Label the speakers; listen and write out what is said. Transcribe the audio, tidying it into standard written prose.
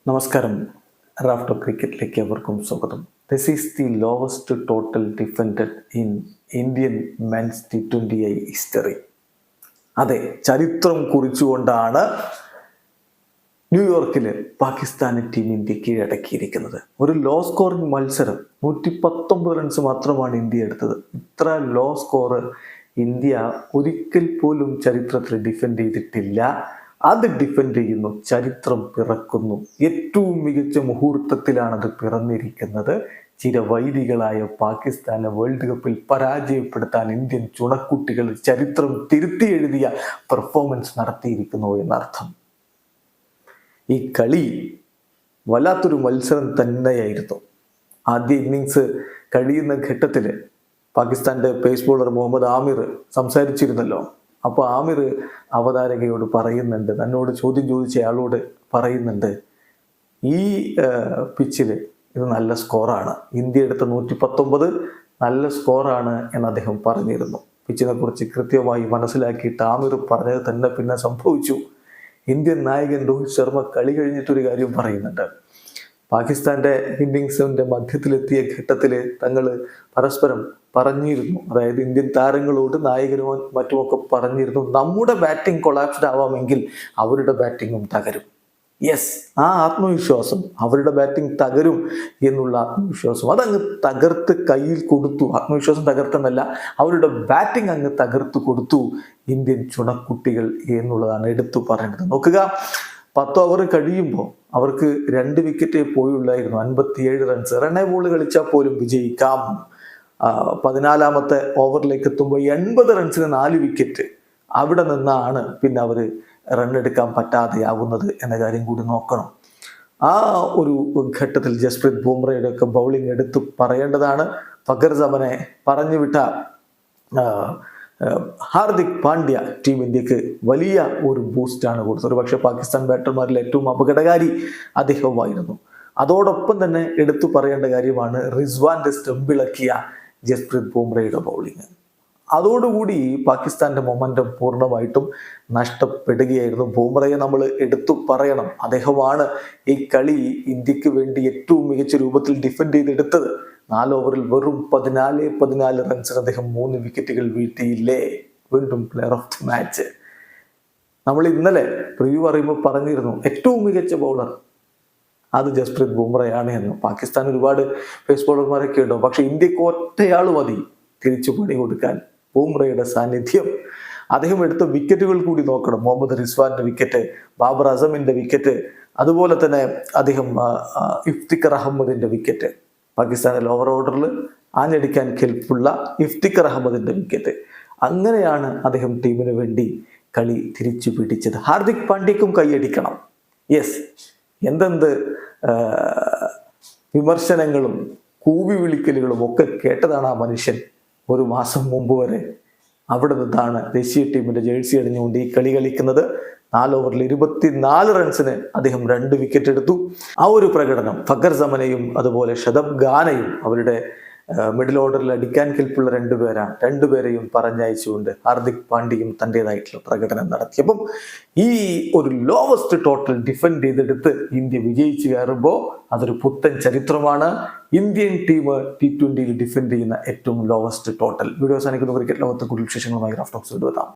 Speaker 1: നമസ്കാരം. റാഫ്റ്റോ ക്രിക്കറ്റിലേക്ക് അവർക്കും സ്വാഗതം. This is the lowest total ഡിഫൻഡഡ് in Indian men's T20I history. അതെ, ചരിത്രം കുറിച്ചുകൊണ്ടാണ് ന്യൂയോർക്കിൽ പാകിസ്ഥാനി ടീം ഇന്ത്യ കീഴടക്കിയിരിക്കുന്നത്. ഒരു ലോ സ്കോറിംഗ് മത്സരം 119 റൺസ് മാത്രമാണ് ഇന്ത്യ എടുത്തത്. ഇത്ര ലോ സ്കോർ ഇന്ത്യ ഒരിക്കൽ പോലും ചരിത്രത്തിൽ ഡിഫെൻഡ് ചെയ്തിട്ടില്ല. അത് ഡിഫെൻഡ് ചെയ്യുന്നു, ചരിത്രം പിറക്കുന്നു. ഏറ്റവും മികച്ച മുഹൂർത്തത്തിലാണത് പിറന്നിരിക്കുന്നത്. ചിരവൈരികളായ പാകിസ്ഥാനെ വേൾഡ് കപ്പിൽ പരാജയപ്പെടുത്താൻ ഇന്ത്യൻ ചുണക്കുട്ടികൾ ചരിത്രം തിരുത്തി എഴുതിയ പെർഫോമൻസ് നടത്തിയിരിക്കുന്നു എന്നർത്ഥം. ഈ കളി വല്ലാത്തൊരു മത്സരം തന്നെയായിരുന്നു. ആദ്യ ഇന്നിങ്സ് കഴിയുന്ന ഘട്ടത്തിൽ പാകിസ്ഥാന്റെ പേസ് ബോളർ മുഹമ്മദ് ആമിർ സംസാരിച്ചിരുന്നല്ലോ. അപ്പോൾ ആമിർ അവതാരകയോട് പറയുന്നുണ്ട്, തന്നോട് ചോദ്യം ചോദിച്ച ആളോട് പറയുന്നുണ്ട്, ഈ പിച്ചിൽ ഇത് നല്ല സ്കോറാണ്, ഇന്ത്യ എടുത്ത 119 നല്ല സ്കോറാണ് എന്ന് അദ്ദേഹം പറഞ്ഞിരുന്നു. പിച്ചിനെ കുറിച്ച് കൃത്യമായി മനസ്സിലാക്കിയിട്ട് ആമിർ പറഞ്ഞത് തന്നെ പിന്നെ സംഭവിച്ചു. ഇന്ത്യൻ നായകൻ രോഹിത് ശർമ്മ കളി കഴിഞ്ഞിട്ടൊരു കാര്യം പറയുന്നുണ്ട്. പാകിസ്ഥാന്റെ ഇന്നിങ്സിന്റെ മധ്യത്തിലെത്തിയ ഘട്ടത്തിൽ തങ്ങൾ പരസ്പരം പറഞ്ഞിരുന്നു, അതായത് ഇന്ത്യൻ താരങ്ങളോട് നായകനോ മറ്റുമൊക്കെ പറഞ്ഞിരുന്നു, നമ്മുടെ ബാറ്റിംഗ് കൊളാപ്സ്ഡ് ആവാമെങ്കിൽ അവരുടെ ബാറ്റിങ്ങും തകരും. യെസ്, ആ ആത്മവിശ്വാസം, അവരുടെ ബാറ്റിംഗ് തകരും എന്നുള്ള ആത്മവിശ്വാസം അതങ്ങ് തകർത്ത് കയ്യിൽ കൊടുത്തു. ആത്മവിശ്വാസം തകർത്തെന്നല്ല, അവരുടെ ബാറ്റിംഗ് അങ്ങ് തകർത്ത് കൊടുത്തു ഇന്ത്യൻ ചുണക്കുട്ടികൾ എന്നുള്ളതാണ് എടുത്തു പറയേണ്ടത്. നോക്കുക, 10 ഓവർ കഴിയുമ്പോൾ അവർക്ക് 2 വിക്കറ്റേ പോയുള്ളായിരുന്നു. 57 റൺസ്. റണ്ണേ ബോൾ കളിച്ചാൽ പോലും വിജയിക്കാം. 14ാമത്തെ ഓവറിലേക്ക് എത്തുമ്പോൾ 80 റൺസിന് 4 വിക്കറ്റ്. അവിടെ നിന്നാണ് പിന്നെ അവർ റണ്ണെടുക്കാൻ പറ്റാതെയാവുന്നത് എന്ന കാര്യം കൂടി നോക്കണം. ആ ഒരു ഘട്ടത്തിൽ ജസ്പ്രീത് ബുംറയുടെ ഒക്കെ ബൗളിംഗ് എടുത്ത് പറയേണ്ടതാണ്. ഫഖർ സമനെ പറഞ്ഞു വിട്ട ഹാർദിക് പാണ്ഡ്യ ടീം ഇന്ത്യക്ക് വലിയ ഒരു ബൂസ്റ്റാണ് കൊടുത്തത്. ഒരു പക്ഷേ പാകിസ്ഥാൻ ബാറ്റർമാരിൽ ഏറ്റവും അപകടകാരി അദ്ദേഹമായിരുന്നു. അതോടൊപ്പം തന്നെ എടുത്തു പറയേണ്ട കാര്യമാണ് റിസ്വാന്റെ സ്റ്റംപിളക്കിയ ജസ്പ്രീത് ബുംറയുടെ ബൗളിങ്. അതോടുകൂടി പാകിസ്ഥാന്റെ മൊമെന്റം പൂർണ്ണമായിട്ടും നഷ്ടപ്പെടുകയായിരുന്നു. ബുംറയെ നമ്മൾ എടുത്തു പറയണം. അദ്ദേഹമാണ് ഈ കളി ഇന്ത്യക്ക് വേണ്ടി ഏറ്റവും മികച്ച രൂപത്തിൽ ഡിഫെൻഡ് ചെയ്തെടുത്തത്. 4 ഓവറിൽ വെറും 14 റൺസിന് അദ്ദേഹം 3 വിക്കറ്റുകൾ വീഴ്ത്തിയില്ലേ. വീണ്ടും പ്ലെയർ ഓഫ് ദി മാച്ച്. നമ്മൾ ഇന്നലെ പ്രിവ്യൂ പറയുമ്പോൾ പറഞ്ഞിരുന്നു, ഏറ്റവും മികച്ച ബൗളർ അത് ജസ്പ്രീത് ബുംറയാണ് എന്ന്. പാകിസ്ഥാൻ ഒരുപാട് പേസ് ബോളർമാരൊക്കെ ഉണ്ടോ, പക്ഷെ ഇന്ത്യക്ക് ഒറ്റയാൾ മതി തിരിച്ചു പണി കൊടുക്കാൻ. ബുംറയുടെ സാന്നിധ്യം, അദ്ദേഹം എടുത്ത വിക്കറ്റുകൾ കൂടി നോക്കണം. മുഹമ്മദ് റിസ്വാന്റെ വിക്കറ്റ്, ബാബർ അസമിന്റെ വിക്കറ്റ്, അതുപോലെ തന്നെ അദ്ദേഹം ഇഫ്തിഖർ അഹമ്മദിന്റെ വിക്കറ്റ്, പാകിസ്ഥാന്റെ ലോവർ ഓർഡറിൽ ആഞ്ഞടിക്കാൻ കെൽപ്പുള്ള ഇഫ്തിഖർ അഹമ്മദിന്റെ വിക്കറ്റ്. അങ്ങനെയാണ് അദ്ദേഹം ടീമിന് വേണ്ടി കളി തിരിച്ചു പിടിച്ചത്. ഹാർദിക് പാണ്ഡ്യക്കും കൈയടിക്കണം. യെസ്, എന്തെന്ത് വിമർശനങ്ങളും കൂവി വിളിക്കലുകളും ഒക്കെ കേട്ടതാണ് ആ മനുഷ്യൻ ഒരു മാസം മുമ്പ് വരെ. അവിടെ നിന്നാണ് ദേശീയ ടീമിന്റെ ജേഴ്സി അണിഞ്ഞുകൊണ്ട് ഈ കളി കളിക്കുന്നത്. 4 ഓവറിൽ 24 റൺസിന് അദ്ദേഹം 2 വിക്കറ്റ് എടുത്തു. ആ ഒരു പ്രകടനം ഫഖർ സമനെയും അതുപോലെ ഷദബ് ഖാനയും, അവരുടെ മിഡിൽ ഓർഡറിൽ അടിക്കാൻ കെൽപ്പുള്ള 2 പേരാണ്, 2 പേരെയും പറഞ്ഞയച്ചുകൊണ്ട് ഹാർദിക് പാണ്ഡ്യയും തൻ്റെതായിട്ടുള്ള പ്രകടനം നടത്തി. അപ്പം ഈ ഒരു ലോവസ്റ്റ് ടോട്ടൽ ഡിഫെൻഡ് ചെയ്തെടുത്ത് ഇന്ത്യ വിജയിച്ചു കയറുമ്പോൾ അതൊരു പുത്തൻ ചരിത്രമാണ്. ഇന്ത്യൻ ടീം T20യിൽ ഡിഫെൻഡ് ചെയ്യുന്ന ഏറ്റവും ലോവസ്റ്റ് ടോട്ടൽ. വീഡിയോ അവസാനിക്കുന്ന ക്രിക്കറ്റ് ലോകത്തെ കൂടുതൽ വിശേഷങ്ങളുമായി റാഫ്റ്റോക്സ് എത്താം.